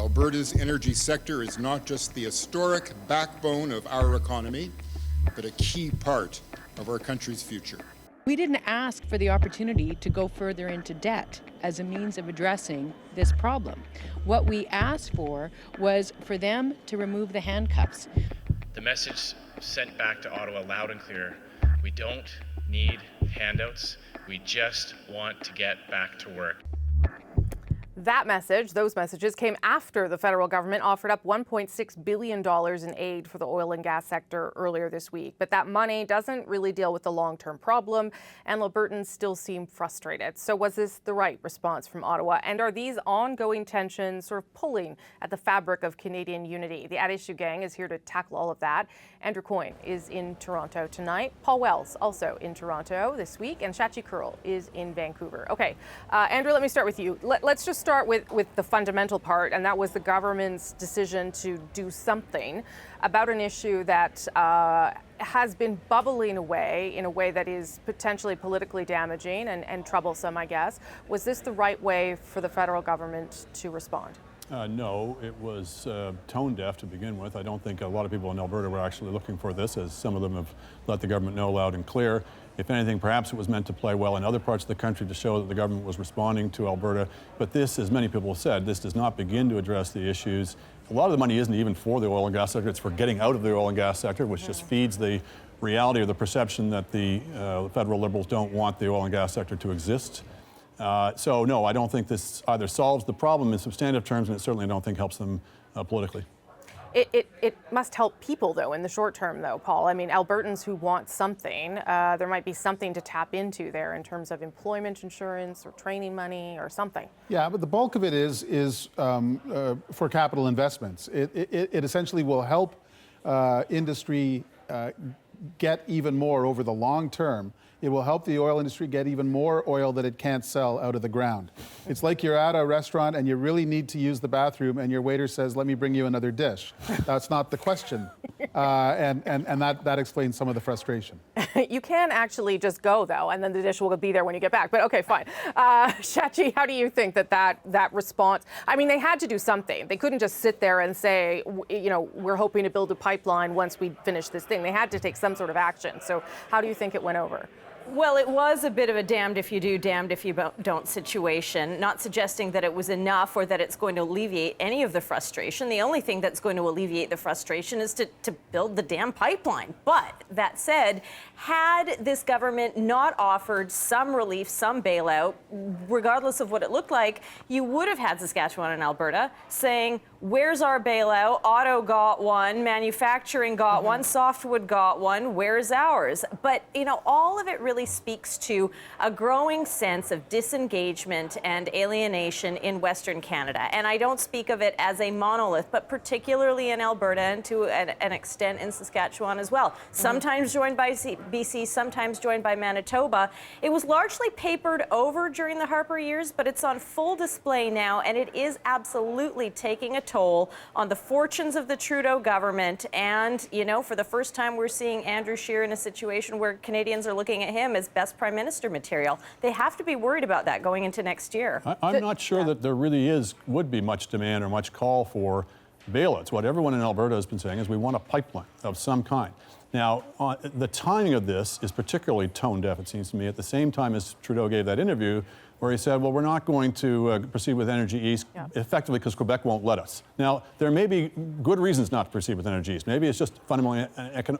Alberta's energy sector is not just the historic backbone of our economy, but a key part of our country's future. We didn't ask for the opportunity to go further into debt as a means of addressing this problem. What we asked for was for them to remove the handcuffs. The message sent back to Ottawa loud and clear: we don't need handouts, we just want to get back to work. That message, those messages, came after the federal government offered up $1.6 billion in aid for the oil and gas sector earlier this week. But that money doesn't really deal with the long-term problem, and Albertans still seem frustrated. So was this the right response from Ottawa? And are these ongoing tensions sort of pulling at the fabric of Canadian unity? The At Issue Gang is here to tackle all of that. Andrew Coyne is in Toronto tonight. Paul Wells also in Toronto this week, and Shachi Kurl is in Vancouver. Okay, Andrew, let me start with you. Let's just start with the fundamental part, and that was the government's decision to do something about an issue that has been bubbling away in a way that is potentially politically damaging and troublesome, I guess. Was this the right way for the federal government to respond? No, it was tone deaf to begin with. I don't think a lot of people in Alberta were actually looking for this, as some of them have let the government know loud and clear. If anything, perhaps it was meant to play well in other parts of the country to show that the government was responding to Alberta. But this, as many people have said, this does not begin to address the issues. A lot of the money isn't even for the oil and gas sector. It's for getting out of the oil and gas sector, which just feeds the reality or the perception that the federal Liberals don't want the oil and gas sector to exist. So no, I don't think this either solves the problem in substantive terms, and it certainly don't think helps them politically. It must help people, though, in the short term, though, Paul. I mean, Albertans who want something, there might be something to tap into there in terms of employment insurance or training money or something. Yeah, but the bulk of it is for capital investments. It essentially will help industry get even more over the long term. It will help the oil industry get even more oil that it can't sell out of the ground. It's like you're at a restaurant and you really need to use the bathroom and your waiter says, let me bring you another dish. That's not the question. And that explains some of the frustration. You can actually just go, though, and then the dish will be there when you get back. But okay, fine. Shachi, how do you think that response? I mean, they had to do something. They couldn't just sit there and say, you know, we're hoping to build a pipeline once we finish this thing. They had to take some sort of action. So how do you think it went over? Well, it was a bit of a damned if you do, damned if you don't situation, not suggesting that it was enough or that it's going to alleviate any of the frustration. The only thing that's going to alleviate the frustration is to build the damn pipeline. But that said, had this government not offered some relief, some bailout, regardless of what it looked like, you would have had Saskatchewan and Alberta saying, where's our bailout? Auto got one, manufacturing got one, softwood got one, where's ours? But, you know, all of it really speaks to a growing sense of disengagement and alienation in Western Canada. And I don't speak of it as a monolith, but particularly in Alberta and to an extent in Saskatchewan as well. Sometimes joined by BC, sometimes joined by Manitoba. It was largely papered over during the Harper years, but it's on full display now, and it is absolutely taking a toll on the fortunes of the Trudeau government. And, you know, for the first time, we're seeing Andrew Scheer in a situation where Canadians are looking at him as best prime minister material. They have to be worried about that going into next year. I'm not sure that there really would be much demand or much call for bailouts. What everyone in Alberta has been saying is we want a pipeline of some kind. Now, the timing of this is particularly tone deaf, it seems to me, at the same time as Trudeau gave that interview where he said, well, we're not going to proceed with Energy East effectively because Quebec won't let us. Now, there may be good reasons not to proceed with Energy East. Maybe it's just fundamentally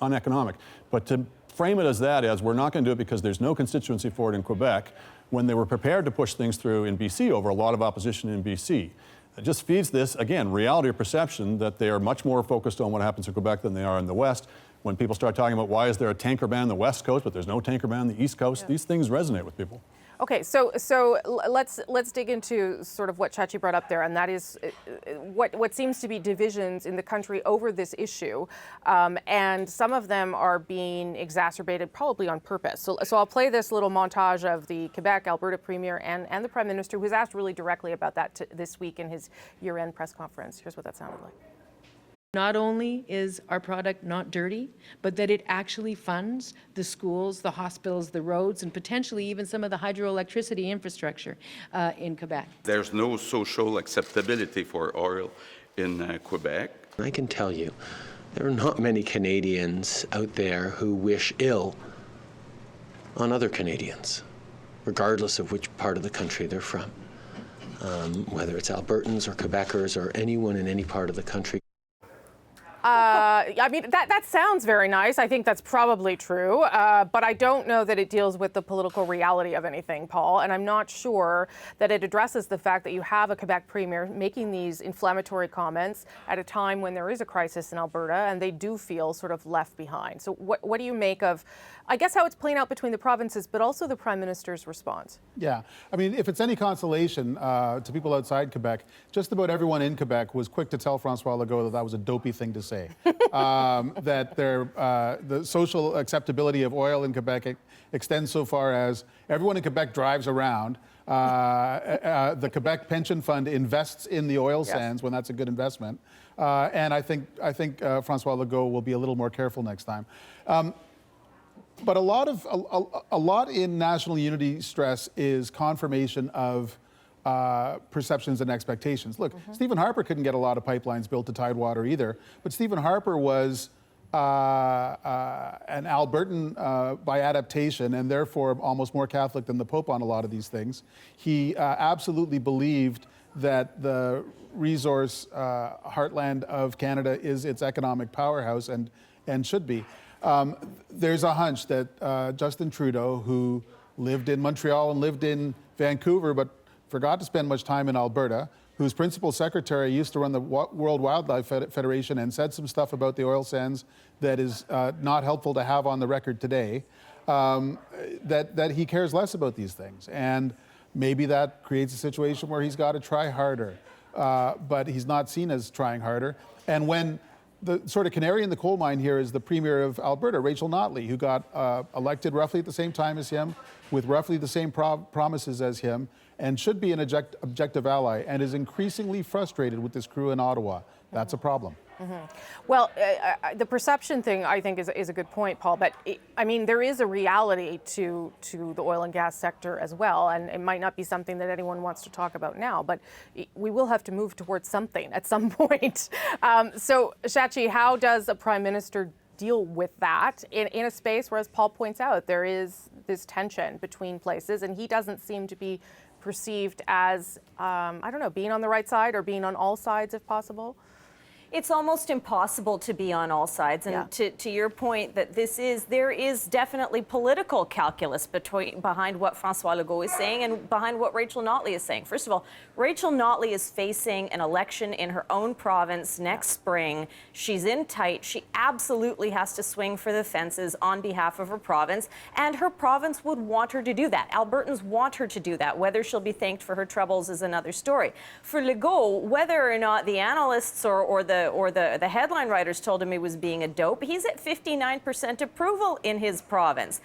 uneconomic. But to frame it as we're not going to do it because there's no constituency for it in Quebec, when they were prepared to push things through in BC over a lot of opposition in BC. It just feeds this, again, reality or perception that they are much more focused on what happens in Quebec than they are in the West. When people start talking about why is there a tanker ban on the West Coast, but there's no tanker ban on the East Coast, these things resonate with people. Okay, so let's dig into sort of what Shachi brought up there, and that is what seems to be divisions in the country over this issue, and some of them are being exacerbated probably on purpose. So I'll play this little montage of the Quebec, Alberta Premier and the Prime Minister, who was asked really directly about that this week in his year-end press conference. Here's what that sounded like. Not only is our product not dirty, but that it actually funds the schools, the hospitals, the roads, and potentially even some of the hydroelectricity infrastructure in Quebec. There's no social acceptability for oil in Quebec. I can tell you, there are not many Canadians out there who wish ill on other Canadians, regardless of which part of the country they're from, whether it's Albertans or Quebecers or anyone in any part of the country. I mean, that sounds very nice. I think that's probably true. But I don't know that it deals with the political reality of anything, Paul. And I'm not sure that it addresses the fact that you have a Quebec premier making these inflammatory comments at a time when there is a crisis in Alberta and they do feel sort of left behind. So what do you make of, I guess, how it's playing out between the provinces, but also the Prime Minister's response? Yeah, I mean, if it's any consolation to people outside Quebec, just about everyone in Quebec was quick to tell François Legault that that was a dopey thing to say. That the social acceptability of oil in Quebec extends so far as everyone in Quebec drives around. The Quebec Pension Fund invests in the oil sands when that's a good investment. And I think François Legault will be a little more careful next time. But a lot in national unity stress is confirmation of perceptions and expectations. Look, Stephen Harper couldn't get a lot of pipelines built to Tidewater either, but Stephen Harper was an Albertan by adaptation and therefore almost more Catholic than the Pope on a lot of these things. He absolutely believed that the resource heartland of Canada is its economic powerhouse and should be. There's a hunch that Justin Trudeau, who lived in Montreal and lived in Vancouver, but forgot to spend much time in Alberta, whose principal secretary used to run the World Wildlife Federation and said some stuff about the oil sands that is not helpful to have on the record today, that he cares less about these things. And maybe that creates a situation where he's got to try harder, but he's not seen as trying harder. And when the sort of canary in the coal mine here is the Premier of Alberta, Rachel Notley, who got elected roughly at the same time as him, with roughly the same promises as him, and should be an objective ally, and is increasingly frustrated with this crew in Ottawa. That's a problem. Well, the perception thing, I think, is a good point, Paul. But I mean, there is a reality to the oil and gas sector as well, and it might not be something that anyone wants to talk about now. But we will have to move towards something at some point. So, Shachi, how does a prime minister deal with that in a space where, as Paul points out, there is this tension between places, and he doesn't seem to be perceived as, I don't know, being on the right side or being on all sides if possible? It's almost impossible to be on all sides. And to your point that there is definitely political calculus behind what François Legault is saying and behind what Rachel Notley is saying. First of all, Rachel Notley is facing an election in her own province next spring. She's in tight. She absolutely has to swing for the fences on behalf of her province, and her province would want her to do that. Albertans want her to do that. Whether she'll be thanked for her troubles is another story. For Legault, whether or not the analysts or the headline writers told him he was being a dope, he's at 59% approval in his province.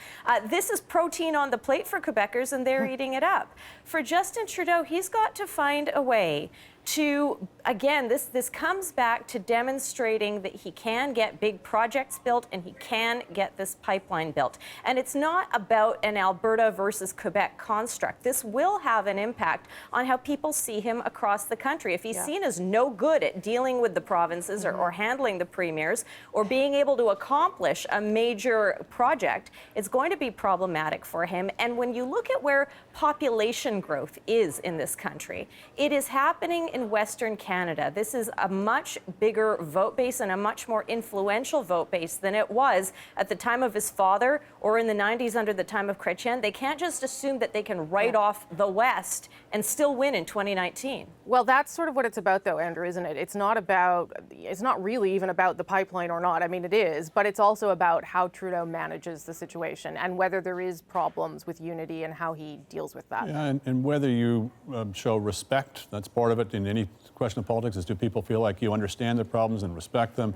This is protein on the plate for Quebecers, and they're eating it up. For Justin Trudeau, he's got to find a way to, again, this comes back to demonstrating that he can get big projects built and he can get this pipeline built. And it's not about an Alberta versus Quebec construct. This will have an impact on how people see him across the country. If he's seen as no good at dealing with the provinces or handling the premiers or being able to accomplish a major project, it's going to be problematic for him. And when you look at where population growth is in this country, it is happening in Western Canada. This is a much bigger vote base and a much more influential vote base than it was at the time of his father or in the 90s under the time of Chrétien. They can't just assume that they can write off the West and still win in 2019. Well, that's sort of what it's about, though, Andrew, isn't it? It's not really even about the pipeline or not. I mean, it is, but it's also about how Trudeau manages the situation and whether there is problems with unity and how he deals with that. Yeah, and whether you show respect, that's part of it in any question of politics, is do people feel like you understand their problems and respect them?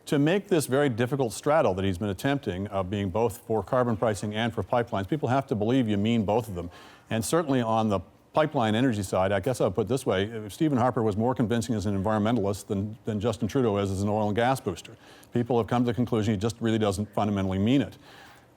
To make this very difficult straddle that he's been attempting of being both for carbon pricing and for pipelines, people have to believe you mean both of them. And certainly on the pipeline energy side, I guess I'll put it this way. Stephen Harper was more convincing as an environmentalist than Justin Trudeau is as an oil and gas booster. People have come to the conclusion he just really doesn't fundamentally mean it.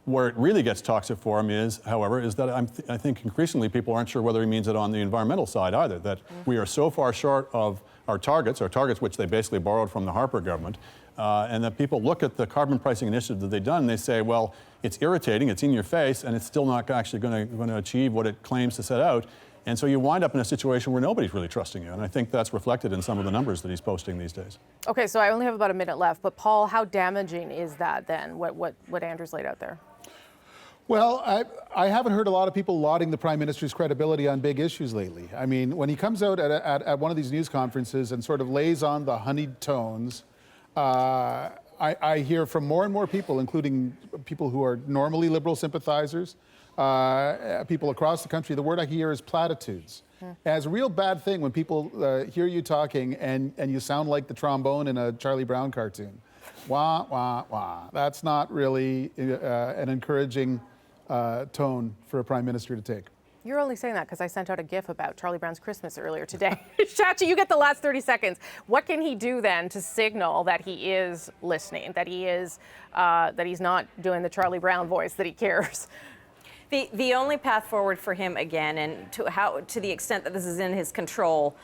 Where it really gets toxic for him is, however, is that I think increasingly people aren't sure whether he means it on the environmental side either, that we are so far short of our targets which they basically borrowed from the Harper government, and that people look at the carbon pricing initiative that they've done and they say, well, it's irritating, it's in your face, and it's still not actually going to achieve what it claims to set out. And so you wind up in a situation where nobody's really trusting you. And I think that's reflected in some of the numbers that he's posting these days. Okay, so I only have about a minute left, but Paul, how damaging is that then, what Andrew's laid out there? Well, I haven't heard a lot of people lauding the Prime Minister's credibility on big issues lately. I mean, when he comes out at one of these news conferences and sort of lays on the honeyed tones, I hear from more and more people, including people who are normally Liberal sympathizers, people across the country, the word I hear is platitudes. As a real bad thing when people hear you talking and you sound like the trombone in a Charlie Brown cartoon. Wah, wah, wah. That's not really an encouraging tone for a Prime Minister to take. You're only saying that because I sent out a GIF about Charlie Brown's Christmas earlier today. Chachi, you get the last 30 seconds. What can he do then to signal that he is listening, that he is, that he's not doing the Charlie Brown voice, that he cares? The only path forward for him again, and to the extent that this is in his control,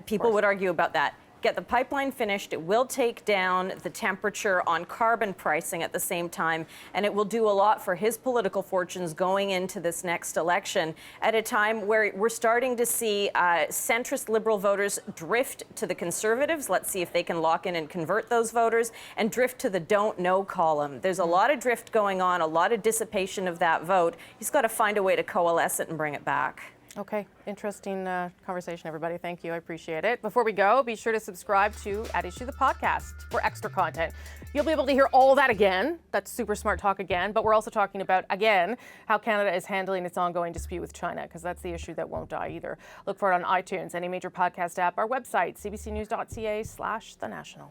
people would argue about that. Get the pipeline finished. It will take down the temperature on carbon pricing at the same time, and it will do a lot for his political fortunes going into this next election at a time where we're starting to see centrist Liberal voters drift to the Conservatives. Let's see if they can lock in and convert those voters, and drift to the don't know column. There's a lot of drift going on, a lot of dissipation of that vote. He's got to find a way to coalesce it and bring it back. Okay, interesting conversation, everybody. Thank you. I appreciate it. Before we go, be sure to subscribe to At Issue the podcast for extra content. You'll be able to hear all that again. That's super smart talk again. But we're also talking about, again, how Canada is handling its ongoing dispute with China, because that's the issue that won't die either. Look for it on iTunes, any major podcast app, our website, cbcnews.ca/thenational.